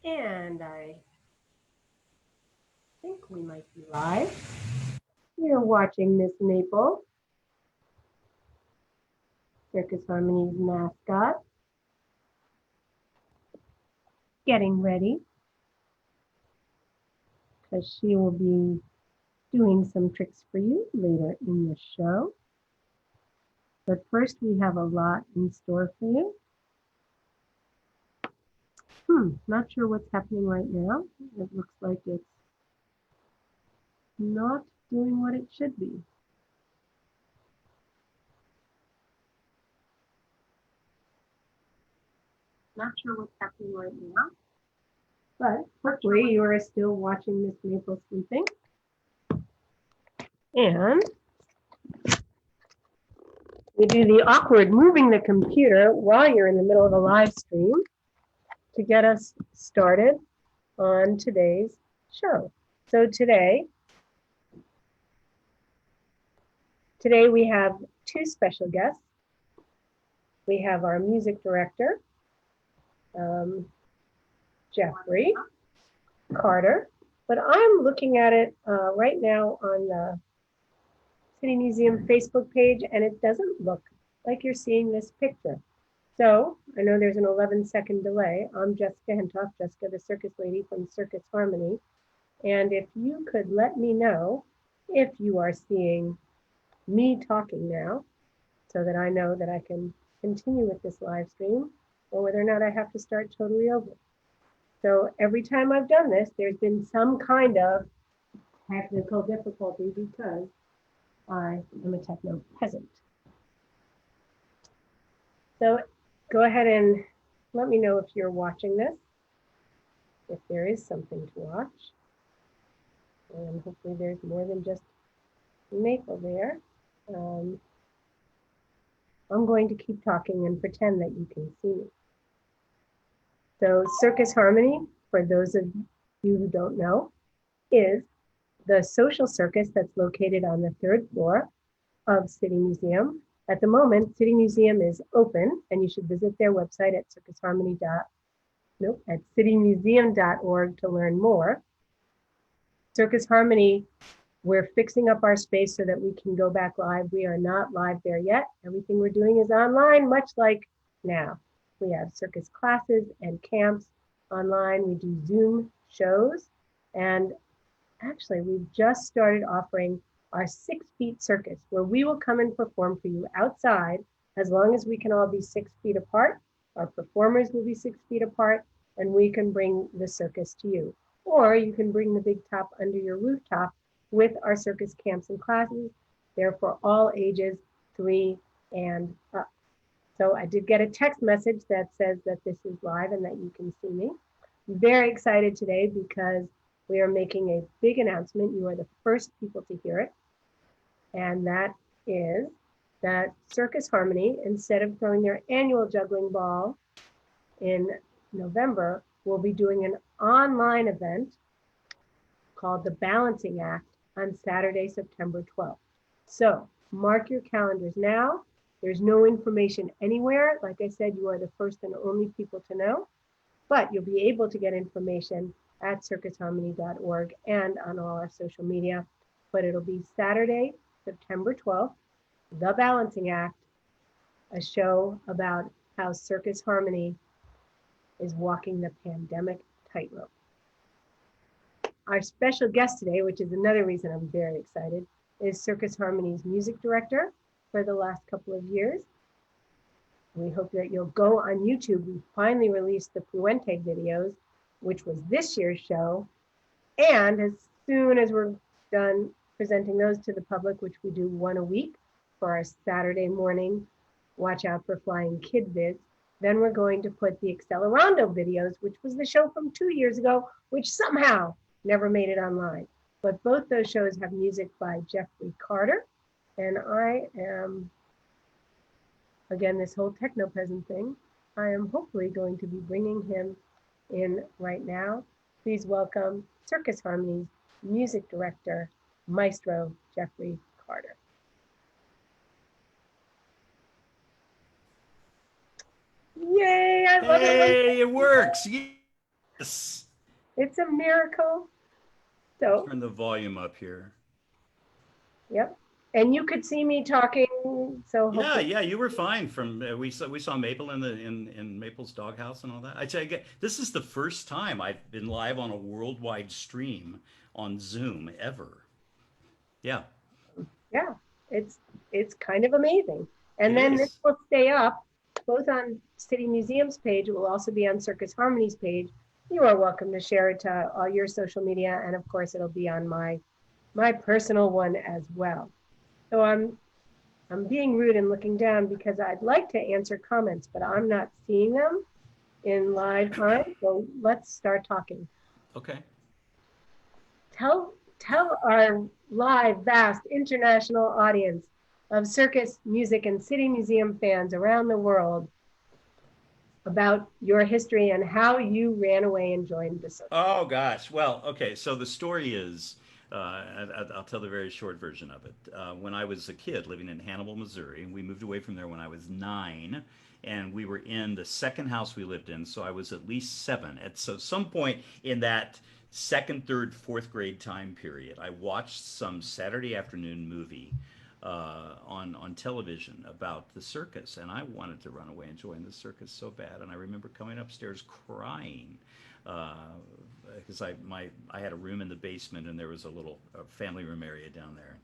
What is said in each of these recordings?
And I think we might be live. You're watching Miss Maple, Circus Harmony's mascot, getting ready because she will be doing some tricks for you later in the show. But first, we have a lot in store for you. Not sure what's happening right now. It looks like it's not doing what it should be. Not sure what's happening right now, but hopefully you are still watching Miss Maple sleeping. And we do the awkward moving the computer while you're in the middle of a live stream to get us started on today's show. So today we have two special guests. We have our music director, Jeffrey Carter, but I'm looking at it right now on the City Museum Facebook page, and it doesn't look like you're seeing this picture. So I know there's an 11-second delay. I'm Jessica Hentoff, Jessica the Circus Lady from Circus Harmony. And if you could let me know if you are seeing me talking now, so that I know that I can continue with this live stream, or whether or not I have to start totally over. So every time I've done this, there's been some kind of technical difficulty because I am a techno peasant. So go ahead and let me know if you're watching this, if there is something to watch. And hopefully there's more than just Maple there. I'm going to keep talking and pretend that you can see me. So Circus Harmony, for those of you who don't know, is the social circus that's located on the 3rd floor of City Museum. At the moment, City Museum is open, and you should visit their website at citymuseum.org to learn more. Circus Harmony, we're fixing up our space so that we can go back live. We are not live there yet. Everything we're doing is online, much like now. We have circus classes and camps online. We do Zoom shows. And actually, we've just started offering our 6 feet circus, where we will come and perform for you outside. As long as we can all be 6 feet apart, our performers will be 6 feet apart, and we can bring the circus to you. Or you can bring the big top under your rooftop with our circus camps and classes. They're for all ages 3 and up. So I did get a text message that says that this is live and that you can see me. I'm very excited today because we are making a big announcement. You are the first people to hear it. And that is that Circus Harmony, instead of throwing their annual juggling ball in November, will be doing an online event called the Balancing Act on Saturday, September 12th. So mark your calendars now. There's no information anywhere. Like I said, you are the first and only people to know, but you'll be able to get information at circusharmony.org and on all our social media. But it'll be Saturday, September 12th, The Balancing Act, a show about how Circus Harmony is walking the pandemic tightrope. Our special guest today, which is another reason I'm very excited, is Circus Harmony's music director for the last couple of years. We hope that you'll go on YouTube. We finally released the Puente videos, which was this year's show. And as soon as we're done presenting those to the public, which we do 1 a week for our Saturday morning, Watch Out for Flying Kid Vids, then we're going to put the Accelerando videos, which was the show from 2 years ago, which somehow never made it online. But both those shows have music by Jeffrey Carter. And I am, again, this whole techno peasant thing, I am hopefully going to be bringing him in right now. Please welcome Circus Harmony's music director, Maestro Jeffrey Carter. Yay, I love it. Hey, it works. Yes. It's a miracle. So, Turn the volume up here. yep. And you could see me talking, so Yeah, hopefully, yeah, you were fine. From we saw Maple in the in Maple's doghouse and all that. I tell you, this is the first time I've been live on a worldwide stream on Zoom ever. Yeah, yeah, it's it's kind of amazing. And it then this is. will stay up both on City Museum's page. It will also be on Circus Harmony's page. You are welcome to share it to all your social media, and of course, it'll be on my personal one as well. So I'm being rude and looking down because I'd like to answer comments, but I'm not seeing them in live time. So let's start talking. Okay. Tell our live, vast international audience of circus, music, and city museum fans around the world about your history and how you ran away and joined the circus. Oh gosh. Well, okay. So the story is, I'll tell the very short version of it. When I was a kid living in Hannibal, Missouri, we moved away from there when I was 9, and we were in the second house we lived in. So I was at least 7. At so some point in that second, third, fourth grade time period, I watched some Saturday afternoon movie on television about the circus, and I wanted to run away and join the circus so bad. And I remember coming upstairs crying because I had a room in the basement, and there was a little family room area down there.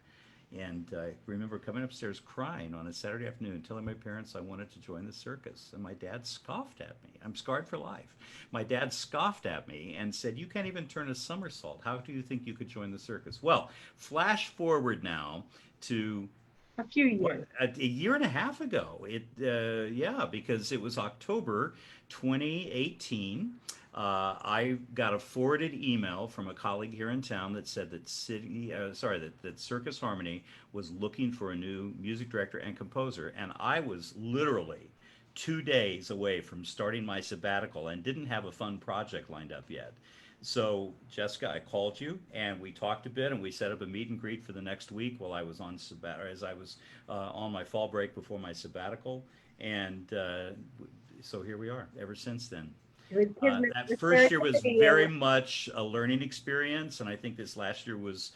And I remember coming upstairs crying on a Saturday afternoon, telling my parents I wanted to join the circus. And my dad scoffed at me. I'm scarred for life. My dad scoffed at me and said, "You can't even turn a somersault. How do you think you could join the circus?" Well, flash forward now to A few what years. a year and a half ago. Yeah, because it was October 2018. I got a forwarded email from a colleague here in town that said that that Circus Harmony was looking for a new music director and composer, and I was literally 2 days away from starting my sabbatical and didn't have a fun project lined up yet. So, Jessica, I called you and we talked a bit, and we set up a meet and greet for the next week while I was on as I was on my fall break before my sabbatical, and so here we are ever since then. It was kismet, That it was first year was serendipity. very much a learning experience, and I think this last year was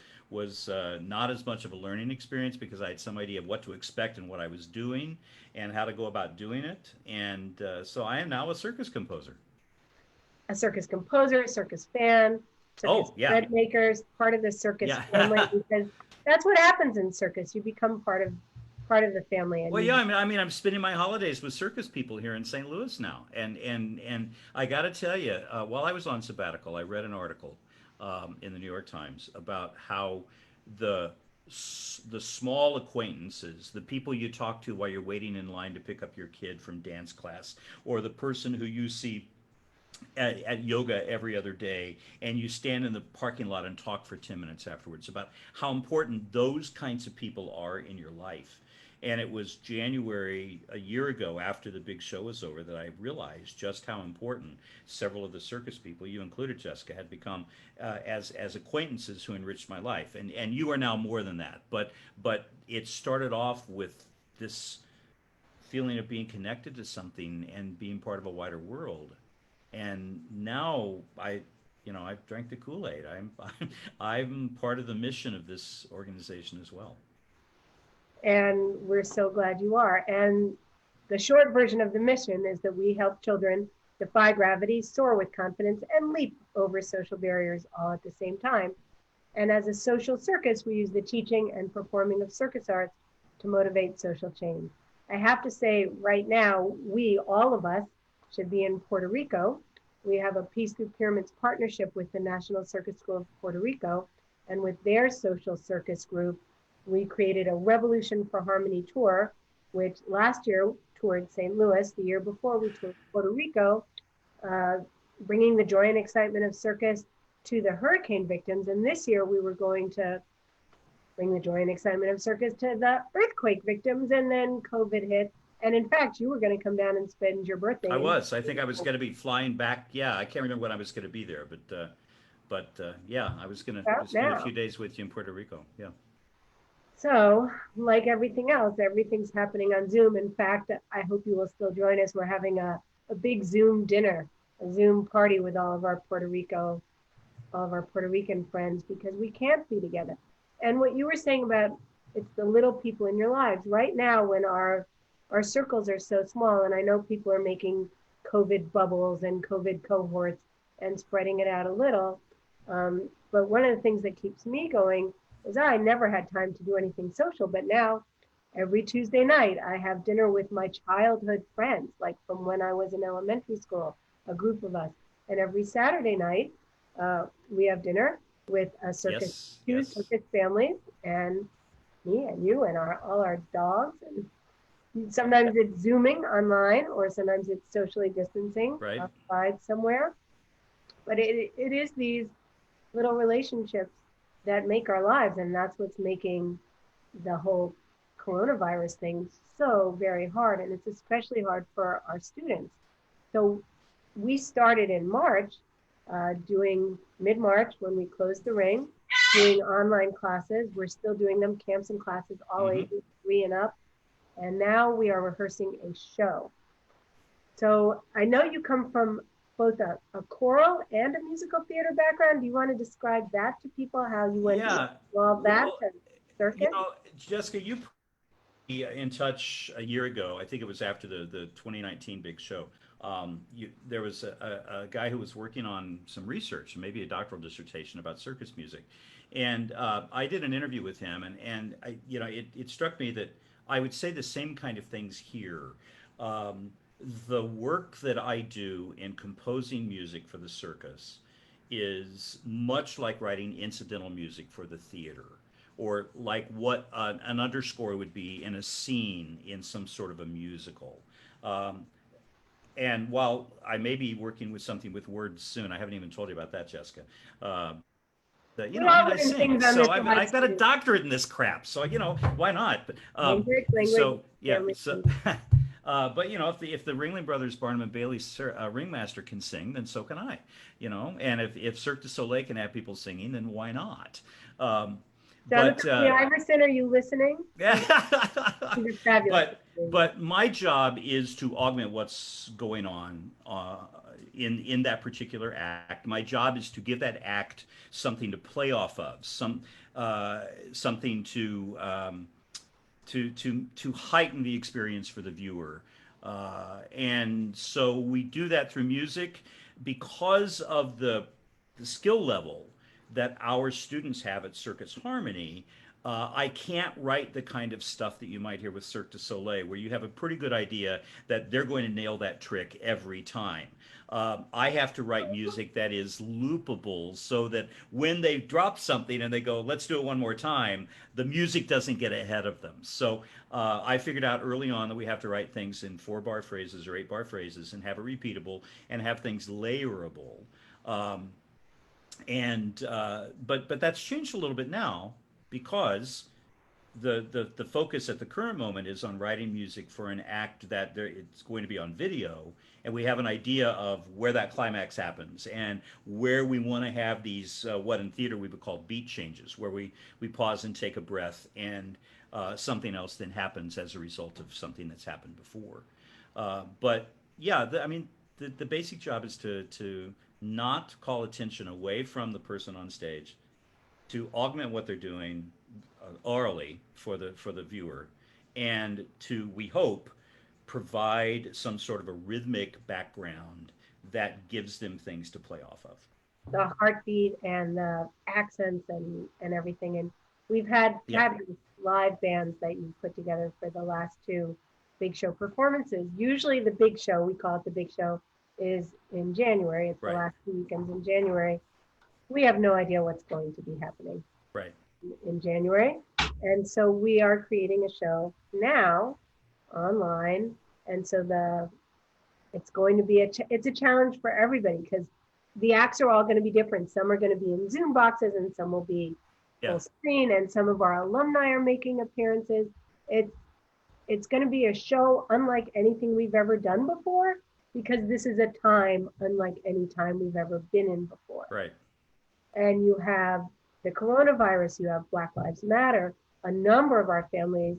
not as much of a learning experience because I had some idea of what to expect and what I was doing and how to go about doing it. And so I am now a circus composer. A circus composer, a circus fan, circus Oh yeah, thread makers, part of the circus family, yeah. because that's what happens in circus. You become part of the family, and Well, yeah, you I mean, I'm spending my holidays with circus people here in St. Louis now, and I got to tell you, while I was on sabbatical, I read an article in the New York Times about how the the small acquaintances, the people you talk to while you're waiting in line to pick up your kid from dance class, or the person who you see at yoga every other day, and you stand in the parking lot and talk for 10 minutes afterwards about how important those kinds of people are in your life. And it was January a year ago, after the big show was over, that I realized just how important several of the circus people, you included, Jessica, had become as acquaintances who enriched my life. And you are now more than that. But it started off with this feeling of being connected to something and being part of a wider world. And now I've drank the Kool-Aid. I'm part of the mission of this organization as well. and we're so glad you are. And the short version of the mission is that we help children defy gravity, soar with confidence, and leap over social barriers all at the same time. And as a social circus, we use the teaching and performing of circus arts to motivate social change. I have to say, right now, all of us, should be in Puerto Rico. We have a Peace Through Pyramids partnership with the National Circus School of Puerto Rico. And with their social circus group, we created a Revolution for Harmony tour, which last year toured St. Louis. The year before, we toured Puerto Rico, uh, bringing the joy and excitement of circus to the hurricane victims. And this year we were going to bring the joy and excitement of circus to the earthquake victims. And then COVID hit. And in fact, you were going to come down and spend your I birthday in was. I think I was going to be flying back. Yeah, I can't remember when I was going to be there, but yeah, I was going to spend a now. few days with you in Puerto Rico. Yeah. So, like everything else, everything's happening on Zoom. In fact, I hope you will still join us. We're having a big Zoom dinner a Zoom party with all of our Puerto Rican friends because we can't be together. And what you were saying about it's the little people in your lives right now when our circles are so small, and I know people are making COVID bubbles and COVID cohorts and spreading it out a little. But one of the things that keeps me going is I never had time to do anything social, but now every Tuesday night I have dinner with my childhood friends, like from when I was in elementary school, a group of us. And every Saturday night, we have dinner with a circus, Yes, two yes. circus families, and me and you and all our dogs. And sometimes it's Zooming online, or sometimes it's socially distancing Right. outside somewhere. But it is these little relationships that make our lives, and that's what's making the whole coronavirus thing so very hard. And it's especially hard for our students. So we started in March, doing mid-March when we closed the ring, doing online classes. We're still doing them, camps and classes, all Mm-hmm. ages, 3 and up. And now we are rehearsing a show. So I know you come from both a choral and a musical theater background. Do you want to describe that to people, how you went Yeah. from all that Well, to you circus? know, Jessica, you put me in touch a year ago. I think it was after the 2019 big show. There was a guy who was working on some research, maybe a doctoral dissertation about circus music, and I did an interview with him, and it struck me that I would say the same kind of things here. Um, the work that I do in composing music for the circus is much like writing incidental music for the theater, or like what an underscore would be in a scene in some sort of a musical. Um, and while I may be working with something with words soon, I haven't even told you about that, Jessica. Uh, We I all mean, I learn sing, things on so this I've, live I've got a stream. doctorate in this crap. So why not? But Language, so yeah, family. so but if the Ringling Brothers, Barnum and Bailey ringmaster can sing, then so can I. And if Cirque du Soleil can have people singing, then why not? Um, but Jonathan Lee Iverson, are you listening? Yeah. He's a fabulous. But my job is to augment what's going on in that particular act. My job is to give that act something to play off of, something to heighten the experience for the viewer. And so we do that through music because of the skill level that our students have at Circus Harmony. I can't write the kind of stuff that you might hear with Cirque du Soleil, where you have a pretty good idea that they're going to nail that trick every time. I have to write music that is loopable so that when they drop something and they go, let's do it one more time, the music doesn't get ahead of them. So I figured out early on that we have to write things in 4-bar phrases or 8-bar phrases and have it repeatable and have things layerable. Um, but that's changed a little bit now because the focus at the current moment is on writing music for an act that it's going to be on video, and we have an idea of where that climax happens and where we want to have these what in theater we would call beat changes, where we pause and take a breath, and something else then happens as a result of something that's happened before. But yeah, I mean, the basic job is to not call attention away from the person on stage, to augment what they're doing orally for the viewer, and to, we hope, provide some sort of a rhythmic background that gives them things to play off of. The heartbeat and the accents and everything. And we've had Yeah, fabulous live bands that you put together for the last two big show performances. Usually the big show, we call it the big show, is in January. It's the right, last 2 weekends in January. We have no idea what's going to be happening right. in January. And so we are creating a show now online. And so it's going to be it's a challenge for everybody because the acts are all going to be different. Some are going to be in Zoom boxes and some will be Yeah, full screen, and some of our alumni are making appearances. It's it's going to be a show unlike anything we've ever done before because this is a time unlike any time we've ever been in before. right. And you have the coronavirus, you have Black Lives Matter. A number of our families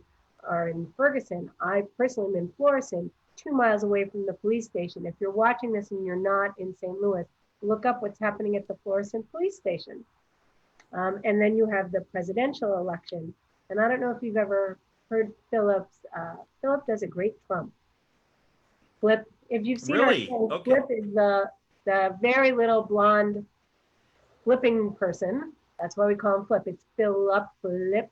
are in Ferguson. I personally am in Florissant. 2 miles away from the police station. If you're watching this and you're not in St. Louis, look up what's happening at the Florissant police station. And then you have the presidential election. And I don't know if you've ever heard Philip does a great trump. Flip, if you've seen Really? our show, Okay. Flip is the very little blonde flipping person. That's why we call him Flip. It's Philip Flip.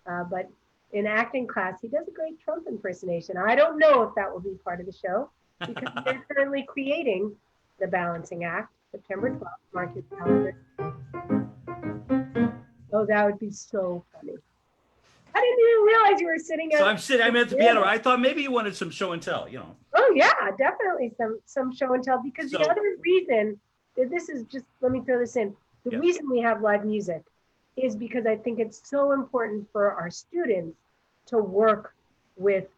But in acting class, he does a great Trump impersonation. I don't know if that will be part of the show because they're currently creating the balancing act, September 12th, mark your calendar. Oh, that would be so funny. I didn't even realize you were sitting So I'm at the piano. I thought maybe you wanted some show and tell, Oh yeah, definitely some show and tell, because the So- other reason that this is just, let me throw this in. The Yeah. reason we have live music is because I think it's so important for our students to work with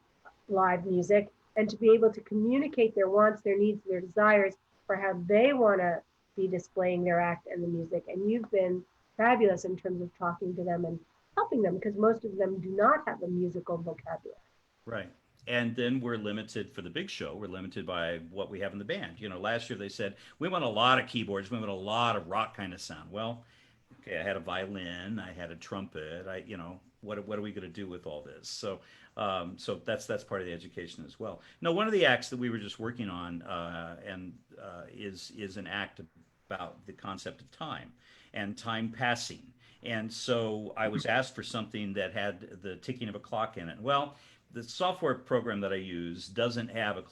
live music and to be able to communicate their wants, their needs, their desires for how they want to be displaying their act and the music. And you've been fabulous in terms of talking to them and helping them, because most of them do not have a musical vocabulary. Right. And then we're limited for the big show. We're limited by what we have in the band. Last year they said, we want a lot of keyboards. We want a lot of rock kind of sound. Well, okay, I had a violin, I had a trumpet. What are we going to do with all this? So that's part of the education as well. No, one of the acts that we were just working on is an act about the concept of time and time passing. And so I was asked for something that had the ticking of a clock in it. Well, the software program that I use doesn't have a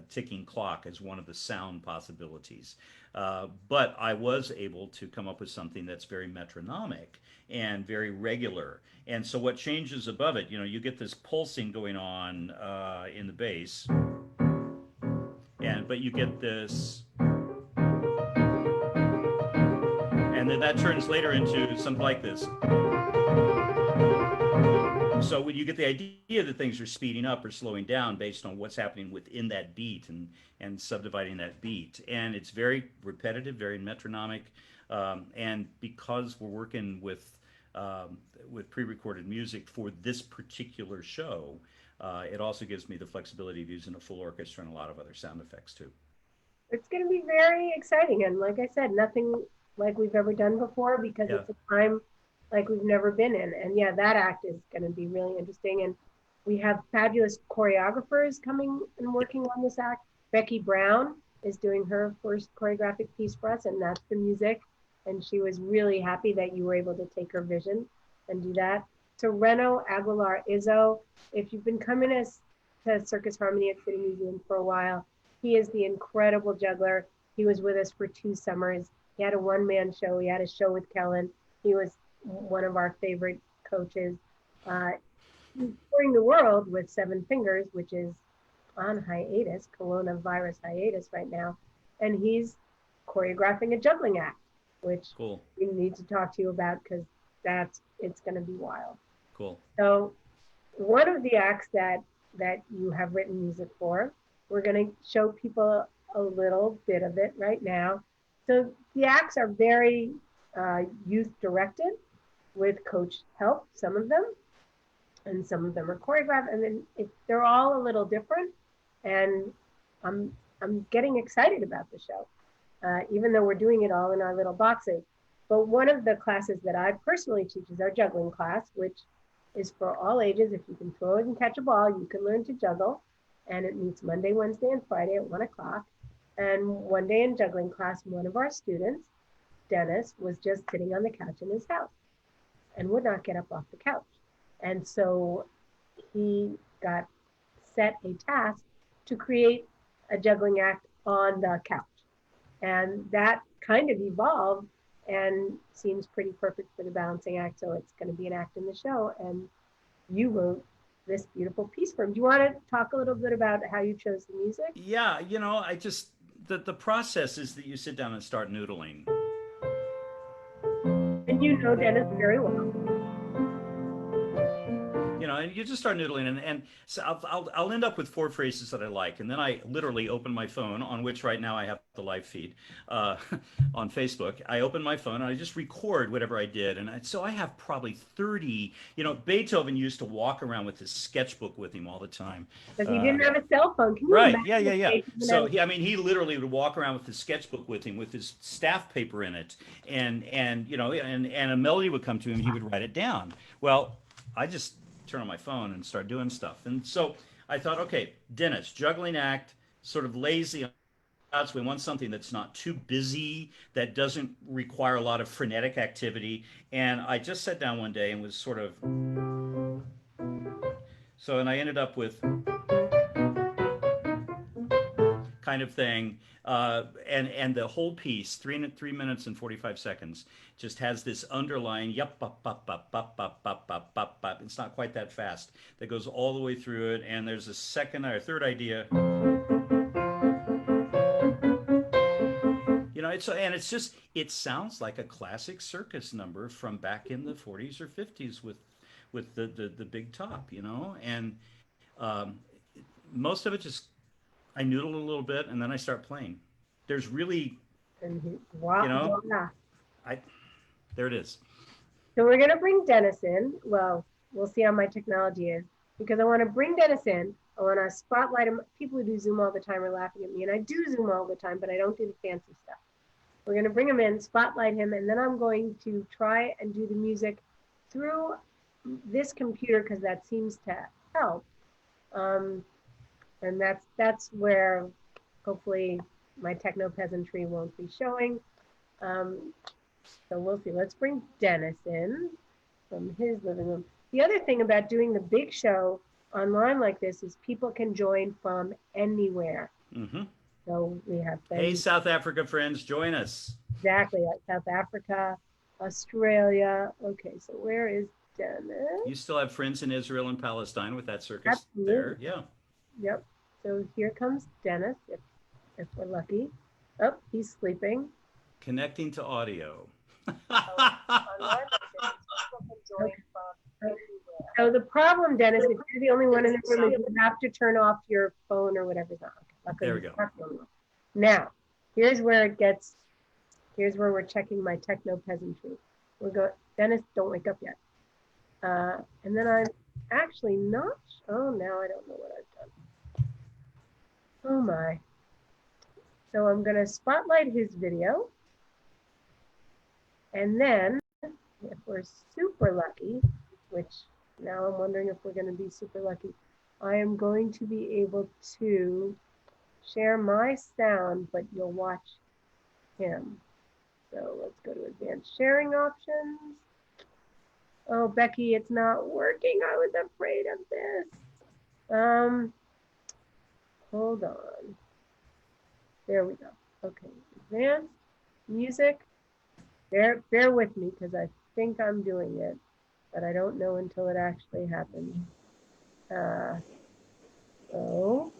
ticking clock as one of the sound possibilities. But I was able to come up with something that's very metronomic and very regular. And so what changes above it, you get this pulsing going on in the bass, but you get this, and then that turns later into something like this. So when you get the idea that things are speeding up or slowing down based on what's happening within that beat and subdividing that beat. And it's very repetitive, very metronomic. And because we're working with pre-recorded music for this particular show, it also gives me the flexibility of using a full orchestra and a lot of other sound effects too. It's going to be very exciting. And like I said, nothing like we've ever done before, because it's a time like we've never been in. And yeah, that act is going to be really interesting. And we have fabulous choreographers coming and working on this act. Becky Brown is doing her first choreographic piece for us, and that's the music. And she was really happy that you were able to take her vision and do that. So Reno Aguilar Izzo, if you've been coming to Circus Harmony at City Museum for a while, he is the incredible juggler. He was with us for 2 summers. He had a one-man show. He had a show with Kellen. He was one of our favorite coaches. He's touring the world with Seven Fingers, which is on hiatus, coronavirus hiatus right now. And he's choreographing a juggling act, which Cool. we need to talk to you about, because it's going to be wild. Cool. So one of the acts that you have written music for, we're going to show people a little bit of it right now. So the acts are very youth directed, with coach help, some of them, and some of them are choreographed, and then they're all a little different. And I'm getting excited about the show, even though we're doing it all in our little boxes. But one of the classes that I personally teach is our juggling class, which is for all ages. If you can throw it and catch a ball, you can learn to juggle. And it meets Monday, Wednesday, and Friday at 1 o'clock. And one day in juggling class, one of our students, Dennis, was just sitting on the couch in his house and would not get up off the couch. And so he got set a task to create a juggling act on the couch. And that kind of evolved and seems pretty perfect for the balancing act. So it's going to be an act in the show. And you wrote this beautiful piece for him. Do you want to talk a little bit about how you chose the music? Yeah, I just, the process is that you sit down and start noodling. And you know Dennis very well. and you just start noodling, and so I'll end up with four phrases that I like, and then I literally open my phone, on which right now I have the live feed uh, on Facebook. I open my phone and I just record whatever I did, and so I have probably 30. You know, Beethoven used to walk around with his sketchbook with him all the time. Because he Uh, didn't have a cell phone. Can you Right. imagine Yeah, yeah, if yeah. they didn't So have? he, I mean, he literally would walk around with his sketchbook with him, with his staff paper in it, and you know, and a melody would come to him, he would write it down. Well, I just turn on my phone and start doing stuff, and so I thought, okay, Dennis, juggling act, sort of lazy. So we want something that's not too busy, that doesn't require a lot of frenetic activity. And I just sat down one day and was sort of so, and I ended up with kind of thing. And the whole piece, 3 minutes and 45 seconds, just has this underlying yup up up up up up up up up up. It's not quite that fast. That goes all the way through it. And there's a second or third idea. You know, it's just it sounds like a classic circus number from back in the 40s or 50s with the big top. You know, and um, most of it just I noodle a little bit and then I start playing. There's really, you Wow, know, wow. I there it is. So we're gonna bring Dennis in. Well, we'll see how my technology is because I want to bring Dennis in. I want to spotlight him. People who do Zoom all the time are laughing at me, and I do Zoom all the time, but I don't do the fancy stuff. We're gonna bring him in, spotlight him, and then I'm going to try and do the music through this computer because that seems to help. Um, and that's where hopefully my techno peasantry won't be showing. Um, so we'll see. Let's bring Dennis in from his living room. The other thing about doing the big show online like this is people can join from anywhere. Hmm. So we have Hey, friends South Africa friends, join us. exactly like South Africa, Australia. Okay, so where is Dennis? You still have friends in Israel and Palestine with that circus Absolutely. there. Yeah. Yep. So here comes Dennis, if we're lucky. Oh, he's sleeping. Connecting to audio. Online okay. So the problem, Dennis, if you're the only one in the room, is you have to turn off your phone or whatever's on. Okay, luckily There we go. now, here's where it gets. Here's where we're checking my techno peasantry. We're going. Dennis, don't wake up yet. And then I'm actually not. Oh, now I don't know what I've done. Oh my. So I'm gonna spotlight his video, and then if we're super lucky, which now I'm wondering if we're going to be super lucky, I am going to be able to share my sound, but you'll watch him. So let's go to advanced sharing options. Oh, Becky, it's not working. I was afraid of this. Hold on. There we go. Okay, advanced music. Bear with me because I think I'm doing it, but I don't know until it actually happens. So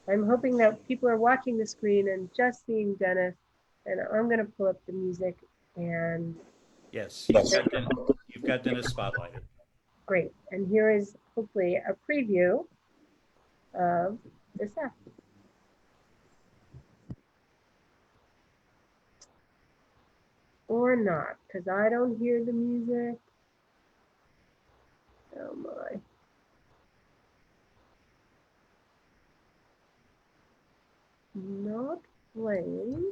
I'm hoping that people are watching the screen and just seeing Dennis, and I'm going to pull up the music and Yes, you've got Dennis spotlighted. great. And here is hopefully a preview of this app. Or not, because I don't hear the music. Oh my. Not playing.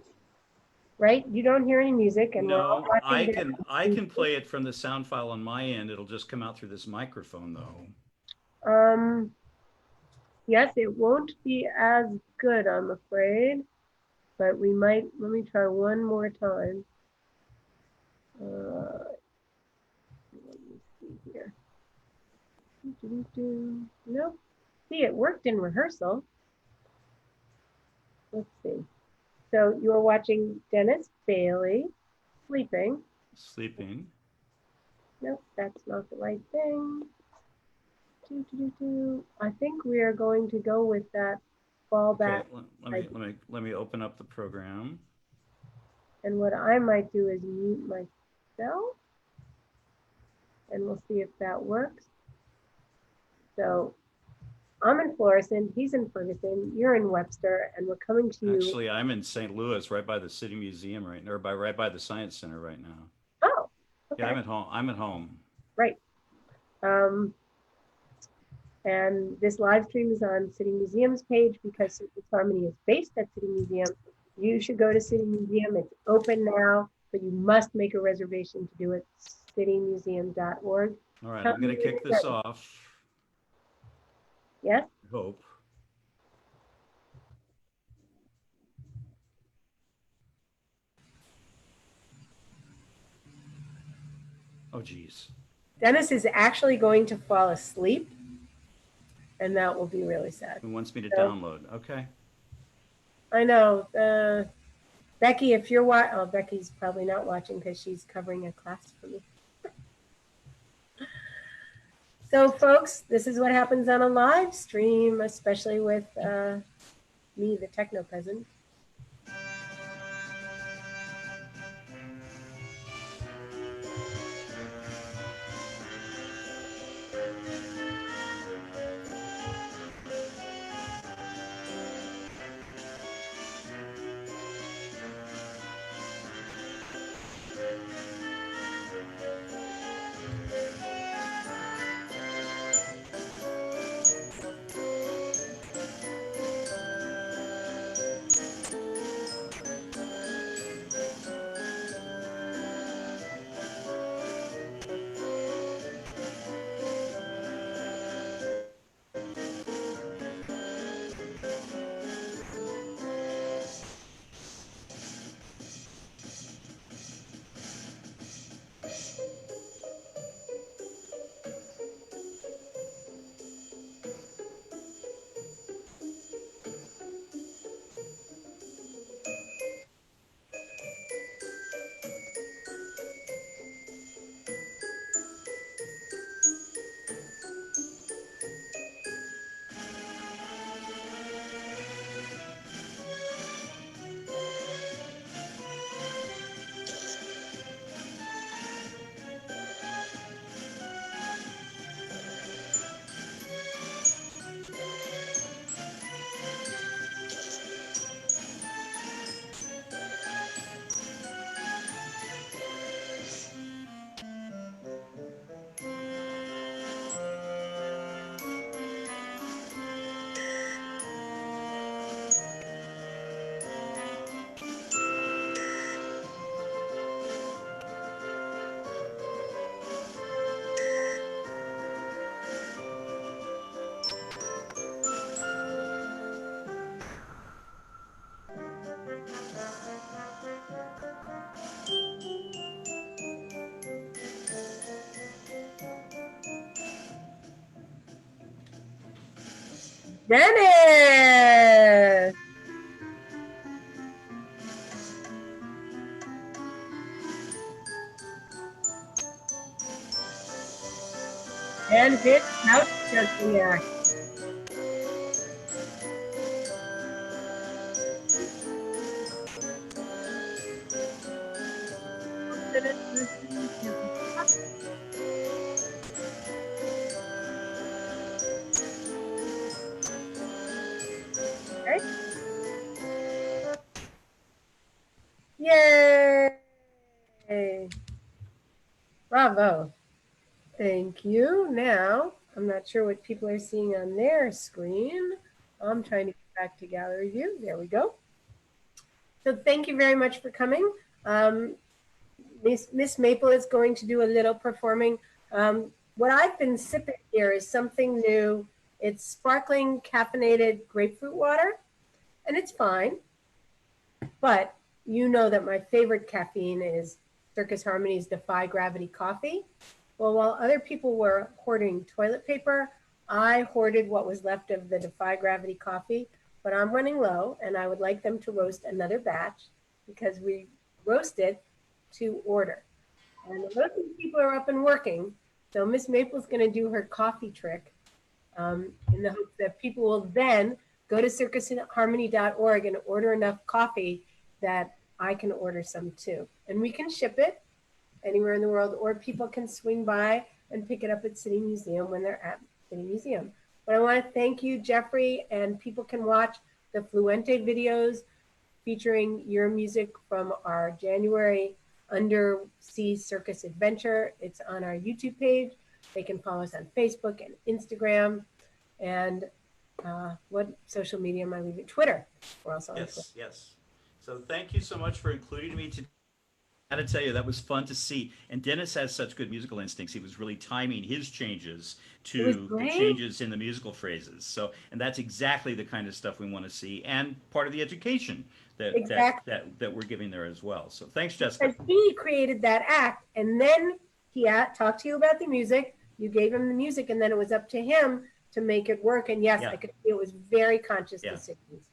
Right? You don't hear any music, and we're all No, watching. I can play it from the sound file on my end. It'll just come out through this microphone though. Yes, it won't be as good, I'm afraid, but we might. Let me try one more time. Let me see here. Nope. See, it worked in rehearsal. Let's see. So you are watching Dennis Bailey sleeping. Sleeping. Nope, that's not the right thing. I think we are going to go with that fallback. Okay, let me open up the program. And what I might do is mute myself, and we'll see if that works. So I'm in Florissant, he's in Ferguson, you're in Webster, and we're coming to you. Actually, I'm in St. Louis, right by the City Museum right now, or right by the Science Center right now. Oh, Yeah, okay, I'm at home. I'm at home. right. Um, and this live stream is on City Museum's page because Circus Harmony is based at City Museum. You should go to City Museum. It's open now, but you must make a reservation to do it. citymuseum.org. All right, Tell I'm me going to when kick you're this ready. off. Yes? I hope. Oh, geez. Dennis is actually going to fall asleep, and that will be really sad. Who wants me to So download? Okay. I know. Becky, if you're Becky's probably not watching because she's covering a class for me. So, folks, this is what happens on a live stream, especially with me, the techno peasant. Dennis! And his couch jumping act. Okay. Yay! Bravo. Thank you. Now, I'm not sure what people are seeing on their screen. I'm trying to get back to gallery view. There we go. So thank you very much for coming. Miss Maple is going to do a little performing. What I've been sipping here is something new. It's sparkling caffeinated grapefruit water, and it's fine. But you know that my favorite caffeine is Circus Harmony's Defy Gravity coffee. Well, while other people were hoarding toilet paper, I hoarded what was left of the Defy Gravity coffee, but I'm running low and I would like them to roast another batch because we roast it to order. And the roasting people are up and working. So Miss Maple's going to do her coffee trick in the hope that people will then go to circusharmony.org and order enough coffee that I can order some too. And we can ship it anywhere in the world, or people can swing by and pick it up at City Museum when they're at City Museum. But I want to thank you, Jeffrey, and people can watch the Fluente videos featuring your music from our January Undersea Circus Adventure. It's on our YouTube page. They can follow us on Facebook and Instagram. And what social media am I leaving? Twitter. We're also on Twitter. Yes. So thank you so much for including me today. I got to tell you, that was fun to see. And Dennis has such good musical instincts. He was really timing his changes to the changes in the musical phrases. So, and that's exactly the kind of stuff we want to see, and part of the education that we're giving there as well. So, thanks, Jessica. Because he created that act, and then he talked to you about the music. You gave him the music, and then it was up to him to make it work. And yes, I could feel it was very conscious decisions.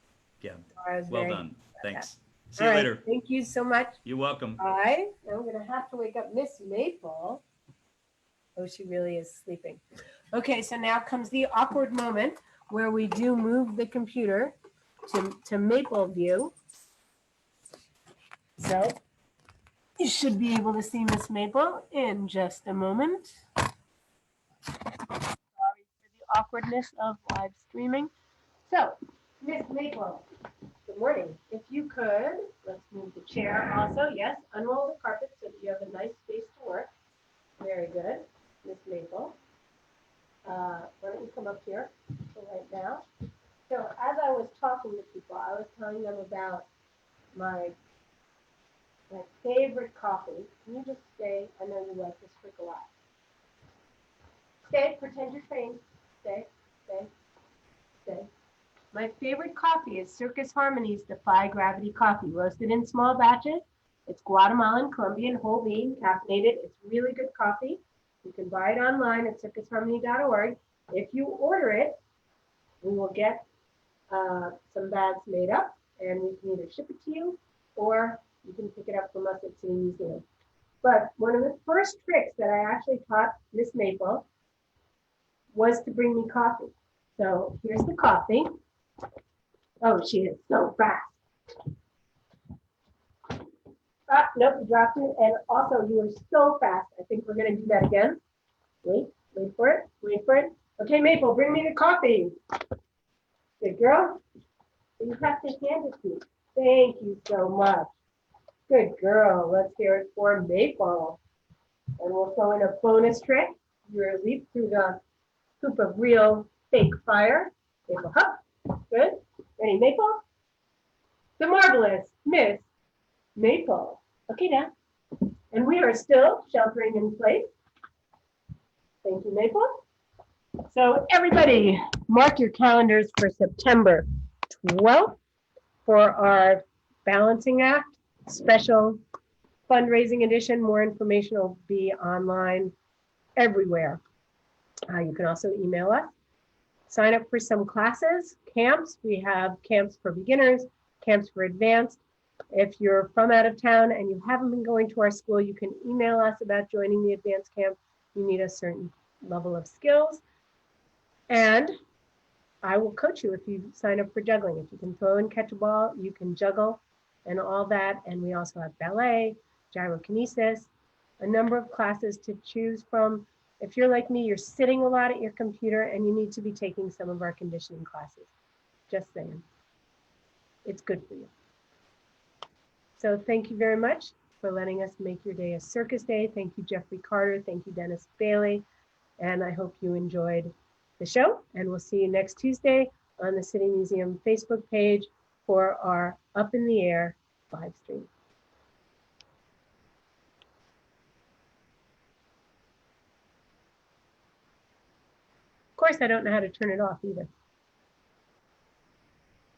Yeah. So well done. Thanks. That. See you later. Thank you so much. You're welcome. I'm going to have to wake up Miss Maple. Oh, she really is sleeping. Okay, so now comes the awkward moment where we do move the computer to Maple view. So you should be able to see Miss Maple in just a moment. Sorry for the awkwardness of live streaming. So, Miss Maple. Good morning. If you could, let's move the chair also. Yes, unroll the carpet so that you have a nice space to work. Very good, Miss Maple. Why don't you come up here for right now? So as I was talking to people, I was telling them about my favorite coffee. Can you just stay? I know you like this trick a lot. Stay, pretend you're trained. Stay. My favorite coffee is Circus Harmony's Defy Gravity coffee, roasted in small batches. It's Guatemalan, Colombian, whole bean, caffeinated. It's really good coffee. You can buy it online at circusharmony.org. If you order it, we will get some bags made up, and we can either ship it to you or you can pick it up from us at City Museum. But one of the first tricks that I actually taught Miss Maple was to bring me coffee. So here's the coffee. Oh, she is so fast. Nope, you dropped it. And also, you are so fast. I think we're going to do that again. Wait for it. Okay, Maple, bring me the coffee. Good girl. You have to hand it to me. Thank you so much. Good girl. Let's hear it for Maple. And we'll throw in a bonus trick. You're leap through the hoop of real fake fire. Maple, hop. Good. Ready, Maple? The marvelous Miss Maple. Okay, now. And we are still sheltering in place. Thank you, Maple. So everybody, mark your calendars for September 12th for our balancing act special fundraising edition. More information will be online everywhere. You can also email us. Sign up for some classes, camps. We have camps for beginners, camps for advanced. If you're from out of town and you haven't been going to our school, you can email us about joining the advanced camp. You need a certain level of skills. And I will coach you if you sign up for juggling. If you can throw and catch a ball, you can juggle and all that. And we also have ballet, gyrokinesis, a number of classes to choose from. If you're like me, you're sitting a lot at your computer and you need to be taking some of our conditioning classes. Just saying. It's good for you. So thank you very much for letting us make your day a circus day. Thank you, Jeffrey Carter. Thank you, Dennis Bailey. And I hope you enjoyed the show. And we'll see you next Tuesday on the City Museum Facebook page for our Up in the Air live stream. Of course, I don't know how to turn it off either.